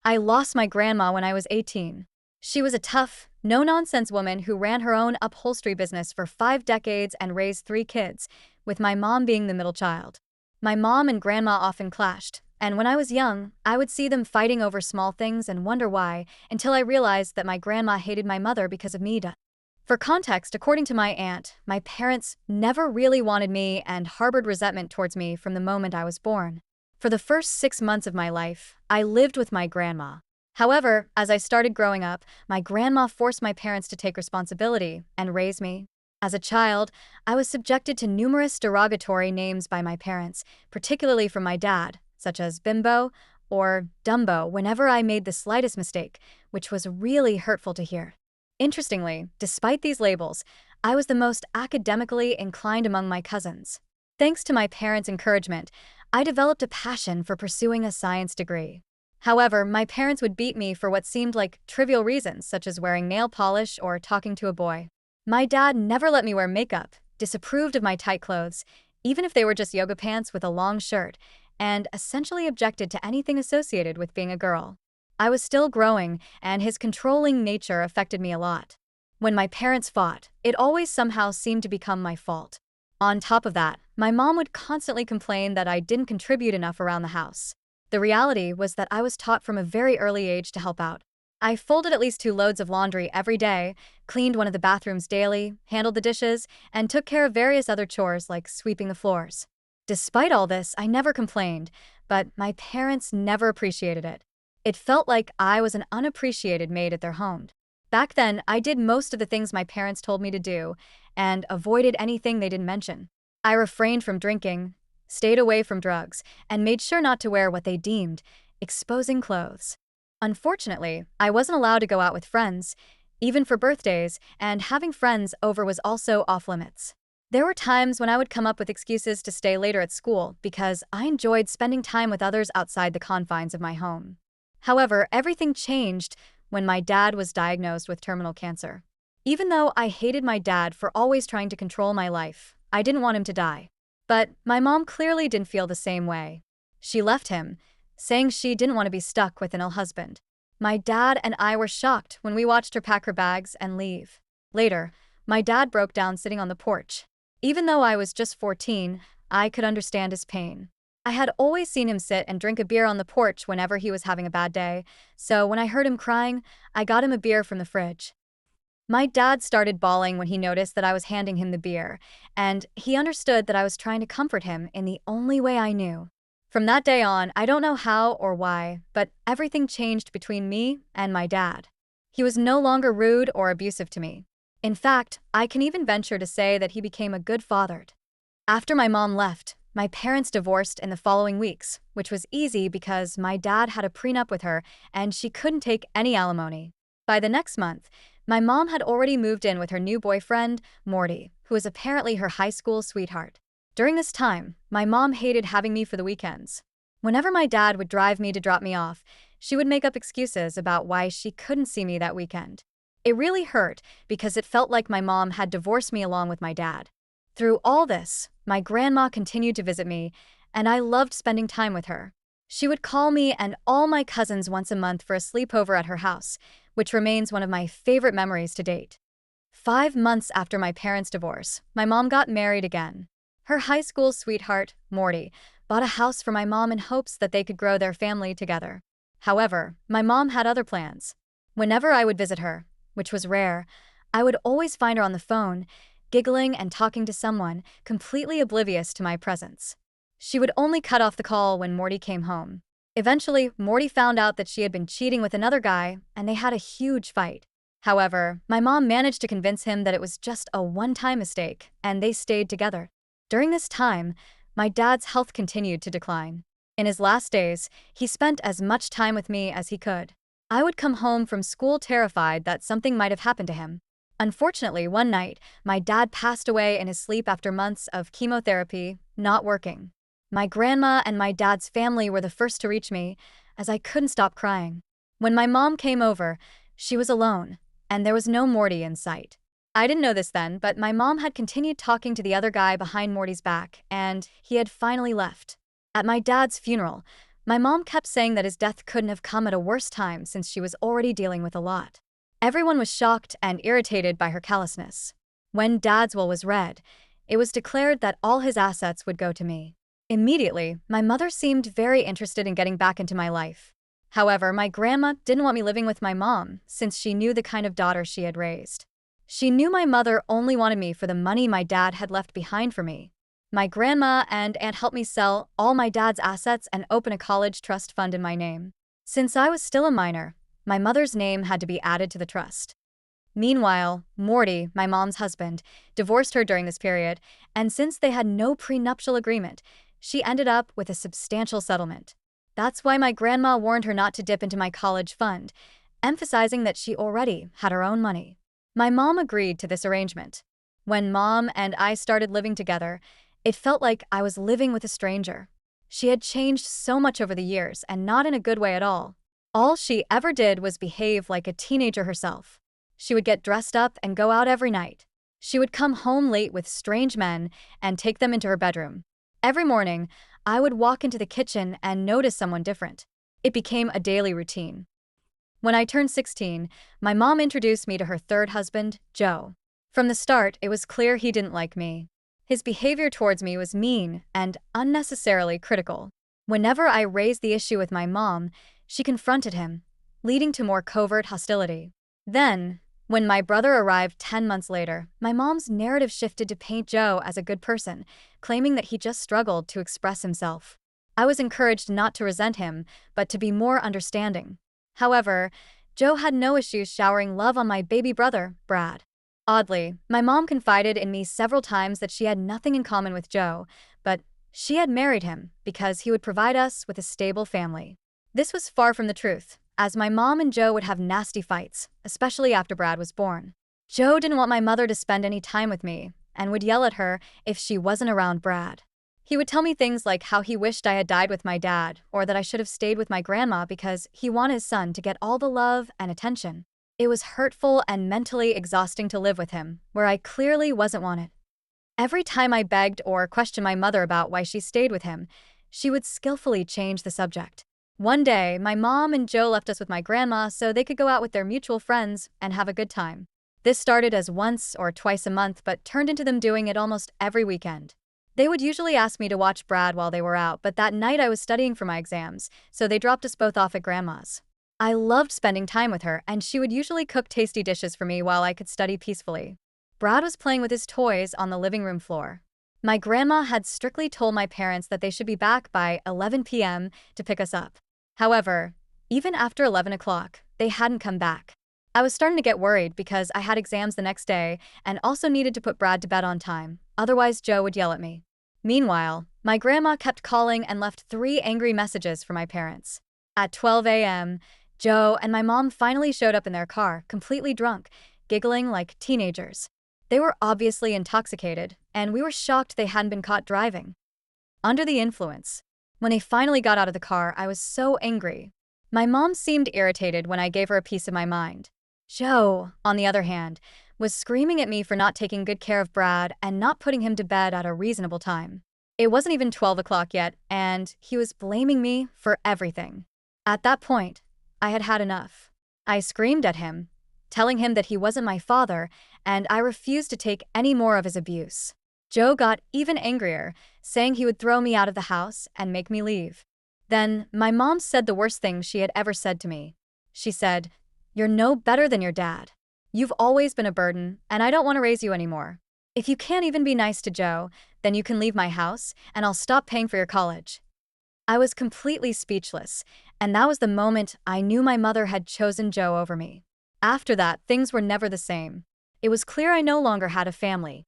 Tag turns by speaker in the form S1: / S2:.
S1: I lost my grandma when I was 18. She was a tough, no-nonsense woman who ran her own upholstery business for 5 decades and raised 3 kids, with my mom being the middle child. My mom and grandma often clashed, and when I was young, I would see them fighting over small things and wonder why, until I realized that my grandma hated my mother because of me. For context, according to my aunt, my parents never really wanted me and harbored resentment towards me from the moment I was born. For the first 6 months of my life, I lived with my grandma. However, as I started growing up, my grandma forced my parents to take responsibility and raise me. As a child, I was subjected to numerous derogatory names by my parents, particularly from my dad, such as bimbo or dumbo whenever I made the slightest mistake, which was really hurtful to hear. Interestingly, despite these labels, I was the most academically inclined among my cousins. Thanks to my parents' encouragement, I developed a passion for pursuing a science degree. However, my parents would beat me for what seemed like trivial reasons, such as wearing nail polish or talking to a boy. My dad never let me wear makeup, disapproved of my tight clothes, even if they were just yoga pants with a long shirt, and essentially objected to anything associated with being a girl. I was still growing, and his controlling nature affected me a lot. When my parents fought, it always somehow seemed to become my fault. On top of that, my mom would constantly complain that I didn't contribute enough around the house. The reality was that I was taught from a very early age to help out. I folded at least 2 loads of laundry every day, cleaned one of the bathrooms daily, handled the dishes, and took care of various other chores like sweeping the floors. Despite all this, I never complained, but my parents never appreciated it. It felt like I was an unappreciated maid at their home. Back then, I did most of the things my parents told me to do, and avoided anything they didn't mention. I refrained from drinking, stayed away from drugs, and made sure not to wear what they deemed exposing clothes. Unfortunately, I wasn't allowed to go out with friends, even for birthdays, and having friends over was also off limits. There were times when I would come up with excuses to stay later at school because I enjoyed spending time with others outside the confines of my home. However, everything changed when my dad was diagnosed with terminal cancer. Even though I hated my dad for always trying to control my life, I didn't want him to die. But my mom clearly didn't feel the same way. She left him, saying she didn't want to be stuck with an ill husband. My dad and I were shocked when we watched her pack her bags and leave. Later, my dad broke down sitting on the porch. Even though I was just 14, I could understand his pain. I had always seen him sit and drink a beer on the porch whenever he was having a bad day, so when I heard him crying, I got him a beer from the fridge. My dad started bawling when he noticed that I was handing him the beer, and he understood that I was trying to comfort him in the only way I knew. From that day on, I don't know how or why, but everything changed between me and my dad. He was no longer rude or abusive to me. In fact, I can even venture to say that he became a good father. After my mom left, my parents divorced in the following weeks, which was easy because my dad had a prenup with her and she couldn't take any alimony. By the next month, my mom had already moved in with her new boyfriend, Morty, who was apparently her high school sweetheart. During this time, my mom hated having me for the weekends. Whenever my dad would drive me to drop me off, she would make up excuses about why she couldn't see me that weekend. It really hurt because it felt like my mom had divorced me along with my dad. Through all this, my grandma continued to visit me, and I loved spending time with her. She would call me and all my cousins once a month for a sleepover at her house, which remains one of my favorite memories to date. 5 months after my parents' divorce, my mom got married again. Her high school sweetheart, Morty, bought a house for my mom in hopes that they could grow their family together. However, my mom had other plans. Whenever I would visit her, which was rare, I would always find her on the phone, giggling and talking to someone, completely oblivious to my presence. She would only cut off the call when Morty came home. Eventually, Morty found out that she had been cheating with another guy, and they had a huge fight. However, my mom managed to convince him that it was just a one-time mistake, and they stayed together. During this time, my dad's health continued to decline. In his last days, he spent as much time with me as he could. I would come home from school terrified that something might have happened to him. Unfortunately, one night, my dad passed away in his sleep after months of chemotherapy not working. My grandma and my dad's family were the first to reach me, as I couldn't stop crying. When my mom came over, she was alone, and there was no Morty in sight. I didn't know this then, but my mom had continued talking to the other guy behind Morty's back, and he had finally left. At my dad's funeral, My mom kept saying that his death couldn't have come at a worse time since she was already dealing with a lot. Everyone was shocked and irritated by her callousness. When Dad's will was read, it was declared that all his assets would go to me. Immediately, my mother seemed very interested in getting back into my life. However, my grandma didn't want me living with my mom since she knew the kind of daughter she had raised. She knew my mother only wanted me for the money my dad had left behind for me. My grandma and aunt helped me sell all my dad's assets and open a college trust fund in my name. Since I was still a minor, my mother's name had to be added to the trust. Meanwhile, Morty, my mom's husband, divorced her during this period, and since they had no prenuptial agreement, she ended up with a substantial settlement. That's why my grandma warned her not to dip into my college fund, emphasizing that she already had her own money. My mom agreed to this arrangement. When Mom and I started living together, it felt like I was living with a stranger. She had changed so much over the years, and not in a good way at all. All she ever did was behave like a teenager herself. She would get dressed up and go out every night. She would come home late with strange men and take them into her bedroom. Every morning, I would walk into the kitchen and notice someone different. It became a daily routine. When I turned 16, my mom introduced me to her third husband, Joe. From the start, it was clear he didn't like me. His behavior towards me was mean and unnecessarily critical. Whenever I raised the issue with my mom, she confronted him, leading to more covert hostility. Then, when my brother arrived 10 months later, my mom's narrative shifted to paint Joe as a good person, claiming that he just struggled to express himself. I was encouraged not to resent him, but to be more understanding. However, Joe had no issues showering love on my baby brother, Brad. Oddly, my mom confided in me several times that she had nothing in common with Joe, but she had married him because he would provide us with a stable family. This was far from the truth, as my mom and Joe would have nasty fights, especially after Brad was born. Joe didn't want my mother to spend any time with me, and would yell at her if she wasn't around Brad. He would tell me things like how he wished I had died with my dad, or that I should have stayed with my grandma because he wanted his son to get all the love and attention. It was hurtful and mentally exhausting to live with him, where I clearly wasn't wanted. Every time I begged or questioned my mother about why she stayed with him, she would skillfully change the subject. One day, my mom and Joe left us with my grandma so they could go out with their mutual friends and have a good time. This started as once or twice a month, but turned into them doing it almost every weekend. They would usually ask me to watch Brad while they were out, but that night I was studying for my exams, so they dropped us both off at grandma's. I loved spending time with her, and she would usually cook tasty dishes for me while I could study peacefully. Brad was playing with his toys on the living room floor. My grandma had strictly told my parents that they should be back by 11 p.m. to pick us up. However, even after 11 o'clock, they hadn't come back. I was starting to get worried because I had exams the next day and also needed to put Brad to bed on time, otherwise Joe would yell at me. Meanwhile, my grandma kept calling and left 3 angry messages for my parents. At 12 a.m., Joe and my mom finally showed up in their car, completely drunk, giggling like teenagers. They were obviously intoxicated, and we were shocked they hadn't been caught driving. Under the influence, when they finally got out of the car, I was so angry. My mom seemed irritated when I gave her a piece of my mind. Joe, on the other hand, was screaming at me for not taking good care of Brad and not putting him to bed at a reasonable time. It wasn't even 12 o'clock yet, and he was blaming me for everything. At that point, I had had enough. I screamed at him, telling him that he wasn't my father, and I refused to take any more of his abuse. Joe got even angrier, saying he would throw me out of the house and make me leave. Then, my mom said the worst thing she had ever said to me. She said, "You're no better than your dad. You've always been a burden, and I don't want to raise you anymore. If you can't even be nice to Joe, then you can leave my house, and I'll stop paying for your college." I was completely speechless, and that was the moment I knew my mother had chosen Joe over me. After that, things were never the same. It was clear I no longer had a family,